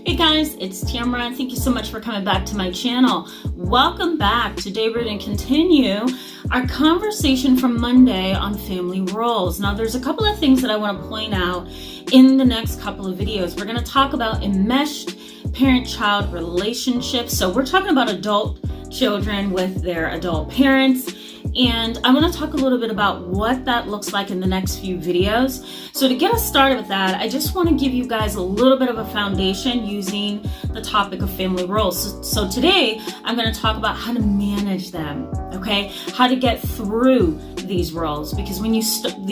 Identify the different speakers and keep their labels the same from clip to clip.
Speaker 1: Hey guys, it's Tamara. Thank you so much for coming back to my channel. Welcome back. Today we're going to continue our conversation from Monday on family roles. Now there's a couple of things that I want to point out in the next couple of videos. We're going to talk about enmeshed parent-child relationships. So we're talking about adult children with their adult parents. And I'm going to talk a little bit about what that looks like in the next few videos. So to get us started with that, I just want to give you guys a little bit of a foundation using the topic of family roles. So today I'm going to talk about how to manage them, okay? How to get through these roles, because when you start to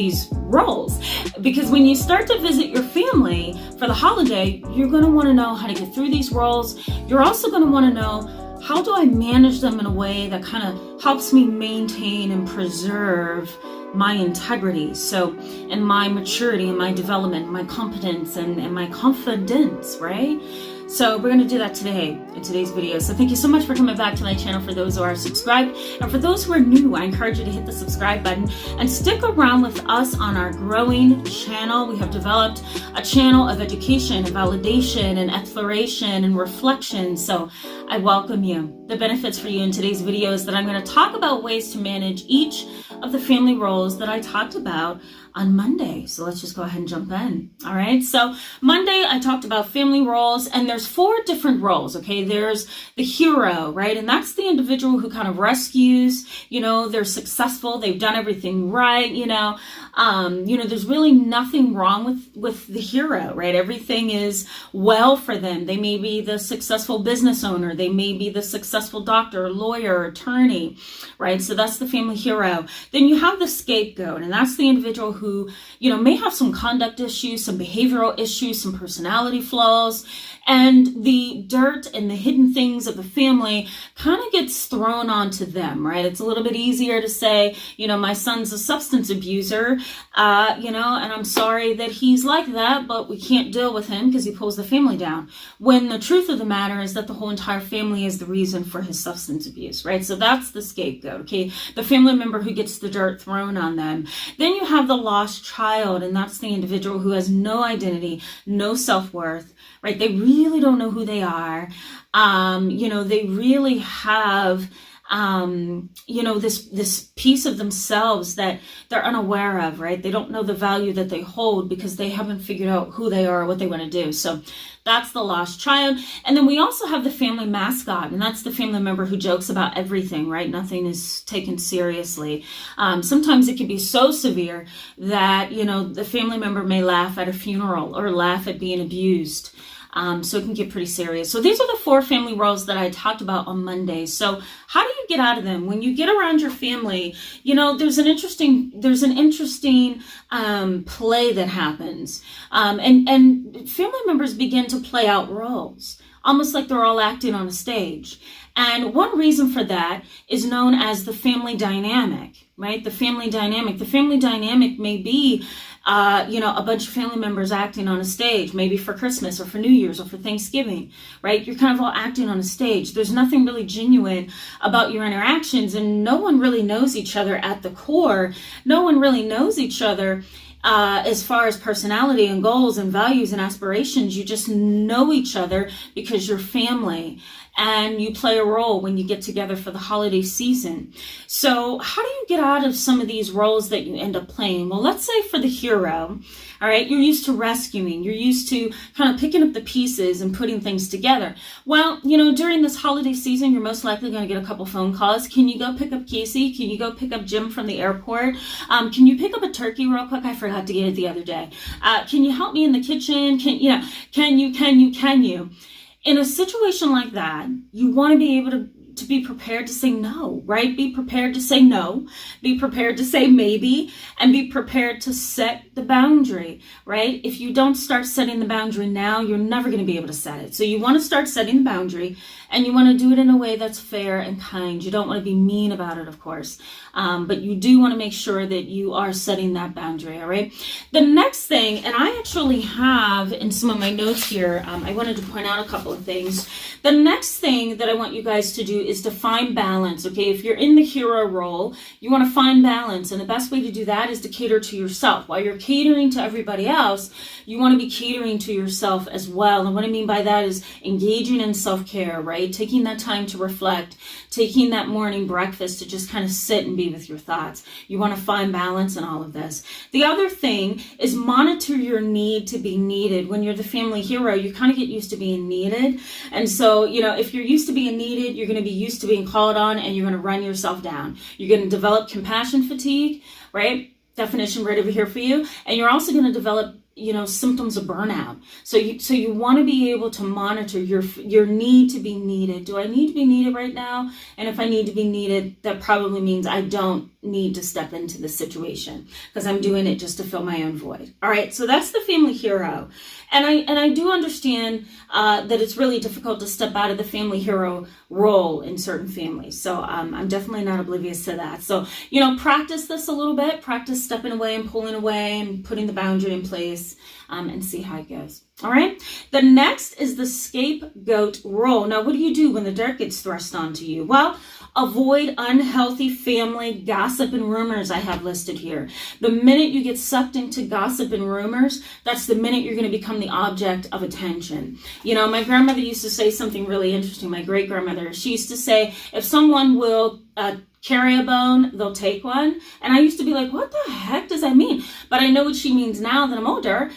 Speaker 1: visit your family for the holiday, you're going to want to know how to get through these roles. You're also going to want to know, how do I manage them in a way that kind of helps me maintain and preserve my integrity, and my maturity and my development, my competence and my confidence, right? So we're going to do that today in today's video. So thank you so much for coming back to my channel. For those who are subscribed, and for those who are new, I encourage you to hit the subscribe button and stick around with us on our growing channel. We have developed a channel of education and validation and exploration and reflection. So I welcome you. The benefits for you in today's video is that I'm going to talk about ways to manage each of the family roles that I talked about on Monday. So let's just go ahead and jump in. All right. So Monday I talked about family roles, and there's 4 different roles. Okay. There's the hero, right? And that's the individual who kind of rescues, they're successful. They've done everything right. There's really nothing wrong with the hero, right? Everything is well for them. They may be the successful business owner. They may be the successful doctor, lawyer, attorney, right? So that's the family hero. Then you have the scapegoat, and that's the individual who, may have some conduct issues, some behavioral issues, some personality flaws, and the dirt and the hidden things of the family kind of gets thrown onto them, right? It's a little bit easier to say, my son's a substance abuser, and I'm sorry that he's like that, but we can't deal with him because he pulls the family down. When the truth of the matter is that the whole entire family is the reason for his substance abuse, right? So that's the scapegoat, okay? The family member who gets the dirt thrown on them. Then you have the lost child, and that's the individual who has no identity, no self-worth, right? They really don't know who they are. They really have, this piece of themselves that they're unaware of, right? They don't know the value that they hold because they haven't figured out who they are or what they want to do. So that's the lost child. And then we also have the family mascot, and that's the family member who jokes about everything, right? Nothing is taken seriously. Sometimes it can be so severe that, the family member may laugh at a funeral or laugh at being abused. So it can get pretty serious. So these are the 4 family roles that I talked about on Monday. So how do you get out of them? When you get around your family, there's an interesting play that happens. And family members begin to play out roles, almost like they're all acting on a stage. And one reason for that is known as the family dynamic, right? The family dynamic. The family dynamic may be a bunch of family members acting on a stage, maybe for Christmas or for New Year's or for Thanksgiving, right? You're kind of all acting on a stage. There's nothing really genuine about your interactions, and no one really knows each other at the core. No one really knows each other as far as personality and goals and values and aspirations. You just know each other because you're family, and you play a role when you get together for the holiday season. So how do you get out of some of these roles that you end up playing? Well, let's say for the hero, all right, you're used to rescuing. You're used to kind of picking up the pieces and putting things together. Well, during this holiday season, you're most likely going to get a couple phone calls. Can you go pick up Casey? Can you go pick up Jim from the airport? Can you pick up a turkey real quick? I forgot to get it the other day. Can you help me in the kitchen? Can you? In a situation like that, you want to be able to be prepared to say no, right? Be prepared to say no, be prepared to say maybe, and be prepared to set the boundary, right? If you don't start setting the boundary now, you're never going to be able to set it. So you want to start setting the boundary, and you want to do it in a way that's fair and kind. You don't want to be mean about it, of course, but you do want to make sure that you are setting that boundary, all right? The next thing, and I actually have in some of my notes here, I wanted to point out a couple of things. The next thing that I want you guys to do is to find balance, okay? If you're in the hero role, you want to find balance. And the best way to do that is to cater to yourself. While you're catering to everybody else, you want to be catering to yourself as well. And what I mean by that is engaging in self-care, right? Taking that time to reflect, taking that morning breakfast to just kind of sit and be with your thoughts. You want to find balance in all of this. The other thing is monitor your need to be needed. When you're the family hero, you kind of get used to being needed. And so, if you're used to being needed, you're going to be used to being called on, and you're going to run yourself down. You're going to develop compassion fatigue, right? Definition right over here for you. And you're also going to develop symptoms of burnout. So you want to be able to monitor your need to be needed. Do I need to be needed right now? And if I need to be needed, that probably means I don't need to step into the situation because I'm doing it just to fill my own void. All right. So that's the family hero. And I do understand that it's really difficult to step out of the family hero role in certain families. So I'm definitely not oblivious to that. So, practice this a little bit. Practice stepping away and pulling away and putting the boundary in place and see how it goes. All right. The next is the scapegoat role. Now, what do you do when the dirt gets thrust onto you? Well, avoid unhealthy family gossip and rumors I have listed here. The minute you get sucked into gossip and rumors, that's the minute you're going to become the object of attention. My grandmother used to say something really interesting. My great grandmother, she used to say, if someone will carry a bone, they'll take one. And I used to be like, what the heck does that mean? But I know what she means now that I'm older.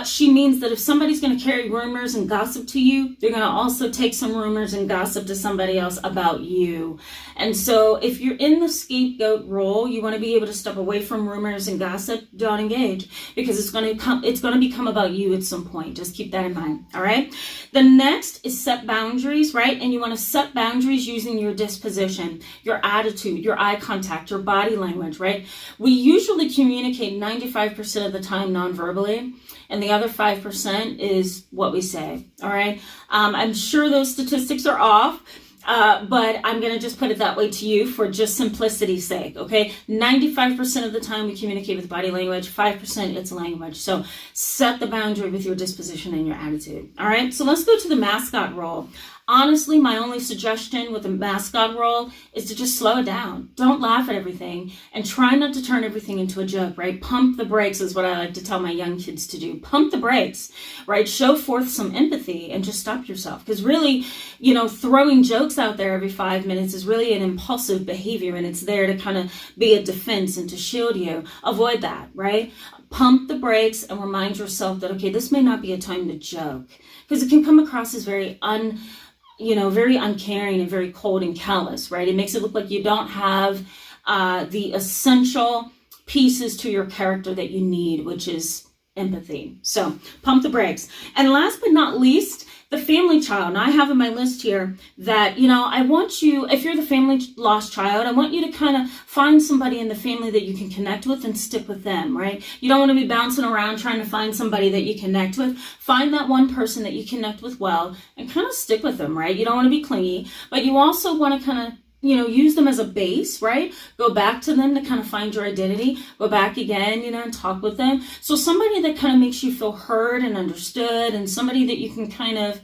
Speaker 1: She means that if somebody's going to carry rumors and gossip to you, they're going to also take some rumors and gossip to somebody else about you. And so if you're in the scapegoat role, you want to be able to step away from rumors and gossip. Don't engage, because it's going to become about you at some point. Just keep that in mind. All right. The next is set boundaries, right? And you want to set boundaries using your disposition, your attitude, your eye contact, your body language, right? We usually communicate 95% of the time non-verbally, and the other 5% is what we say. All right. I'm sure those statistics are off. But I'm going to just put it that way to you for just simplicity's sake, okay? 95% of the time we communicate with body language, 5% it's language. So set the boundary with your disposition and your attitude, all right? So let's go to the mascot role. Honestly, my only suggestion with the mascot role is to just slow it down. Don't laugh at everything and try not to turn everything into a joke, right? Pump the brakes is what I like to tell my young kids to do. Pump the brakes, right? Show forth some empathy and just stop yourself. Because really, throwing jokes out there every 5 minutes is really an impulsive behavior, and it's there to kind of be a defense and to shield you. Avoid that, right? Pump the brakes and remind yourself that, okay, this may not be a time to joke, because it can come across as very very uncaring and very cold and callous, right? It makes it look like you don't have the essential pieces to your character that you need, which is empathy. So pump the brakes. And last but not least, the family child. Now I have in my list here that, I want you, if you're the family lost child, I want you to kind of find somebody in the family that you can connect with and stick with them, right? You don't want to be bouncing around trying to find somebody that you connect with. Find that one person that you connect with well and kind of stick with them, right? You don't want to be clingy, but you also want to kind of use them as a base, right? Go back to them to kind of find your identity. Go back again, and talk with them. So somebody that kind of makes you feel heard and understood, and somebody that you can kind of,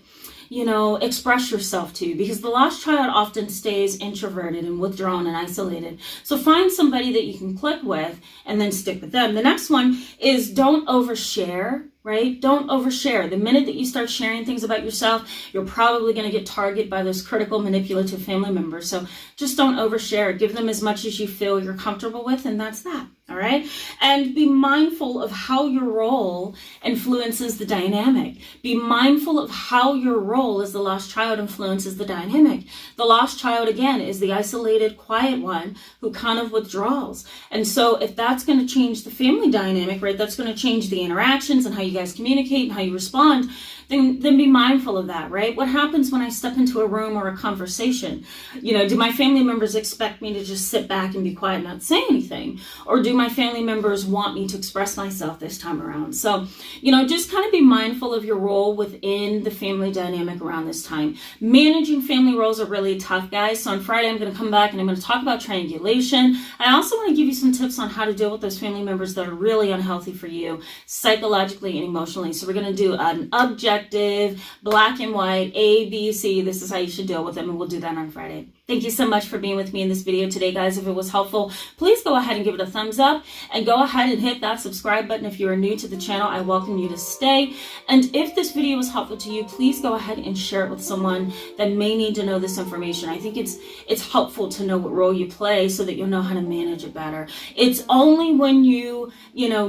Speaker 1: express yourself to, because the lost child often stays introverted and withdrawn and isolated. So find somebody that you can click with and then stick with them. The next one is don't overshare. Right? Don't overshare. The minute that you start sharing things about yourself, you're probably going to get targeted by those critical, manipulative family members. So just don't overshare. Give them as much as you feel you're comfortable with, and that's that. All right? And be mindful of how your role influences the dynamic. Be mindful of how your role as the lost child influences the dynamic. The lost child, again, is the isolated, quiet one who kind of withdraws. And so if that's going to change the family dynamic, right, that's going to change the interactions and how you guys communicate and how you respond, then be mindful of that, right? What happens when I step into a room or a conversation? Do my family members expect me to just sit back and be quiet and not say anything? Or do my family members want me to express myself this time around? So, just kind of be mindful of your role within the family dynamic around this time. Managing family roles are really tough, guys. So on Friday, I'm going to come back and I'm going to talk about triangulation. I also want to give you some tips on how to deal with those family members that are really unhealthy for you, psychologically and emotionally. So we're going to do an objective objective, black and white, A, B, C. This is how you should deal with them, and we'll do that on Friday. Thank you so much for being with me in this video today, guys. If it was helpful, please go ahead and give it a thumbs up, and go ahead and hit that subscribe button. If you are new to the channel, I welcome you to stay. And if this video was helpful to you, please go ahead and share it with someone that may need to know this information. I think it's helpful to know what role you play so that you'll know how to manage it better. It's only when you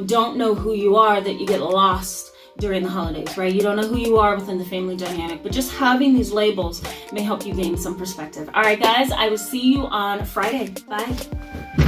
Speaker 1: don't know who you are that you get lost during the holidays, right? You don't know who you are within the family dynamic, but just having these labels may help you gain some perspective. All right, guys, I will see you on Friday. Bye.